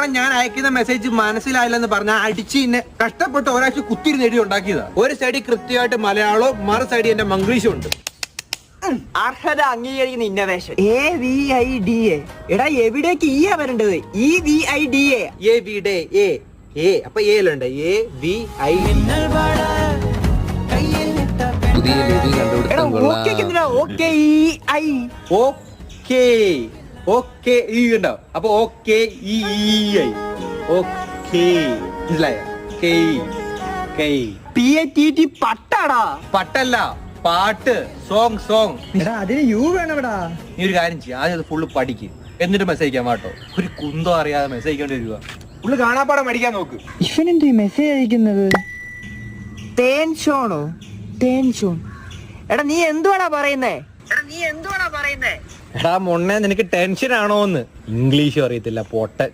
എടാ ഞാൻ അയക്കുന്ന മെസ്സേജ് മനസ്സിലായില്ലെന്ന് പറഞ്ഞാൽ അടിച്ച് ഇന്നെ കഷ്ടപ്പെട്ട് ഒരാഴ്ച കുത്തിരി നേടി ഉണ്ടാക്കിയതാ. ഒരു സൈഡിൽ കൃത്യമായിട്ട് മലയാളവും മറു സൈഡിൽ എന്റെ മംഗ്ലീഷും ഉണ്ട്. അർഹത അംഗീകരിക്കുന്ന ഇന്നോവേഷൻ AVIDA. എടാ എവിടേക്ക് ഈ വരേണ്ടത്? EVIDA. എവിടെ എ അപ്പൊ ഏലുണ്ട് AVI. പുതിയ ലിപി കണ്ടുപിടുത്തം കൊള്ളാം. ഓക്കെ ഈ ഉണ്ടോ? അപ്പൊ ഓക്കെ EI ഓക്കെ മനസ്സിലായോ? PATT പട്ടാടാ. പട്ടല്ല പാട്ട് സോങ്. എടാ അതിന് യു വേണവിടാ. നീ ഒരു കാര്യം ചെയ്യും, ആദ്യം അത് ഫുള്ള് പഠിക്കും, എന്നിട്ട് മെസ്സേജ് അയക്കാൻ കേട്ടോ. ഒരു കുന്തോ അറിയാതെ മെസ്സേജ് അയക്കേണ്ടി വരിക. ഫുള്ള് കാണാപ്പാടം പഠിക്കാൻ നോക്ക്. ഇവനെന്ത് മെസ്സേജ് അയക്കുന്നത്? തേൻഷോണോ? തേൻഷോൺ. എടാ നീ എന്തുവാടാ പറയുന്നേ? എടാ മൊണ്ണേ നിനക്ക് ടെൻഷൻ ആണോന്ന്? ഇംഗ്ലീഷും അറിയത്തില്ല പൊട്ടൻ.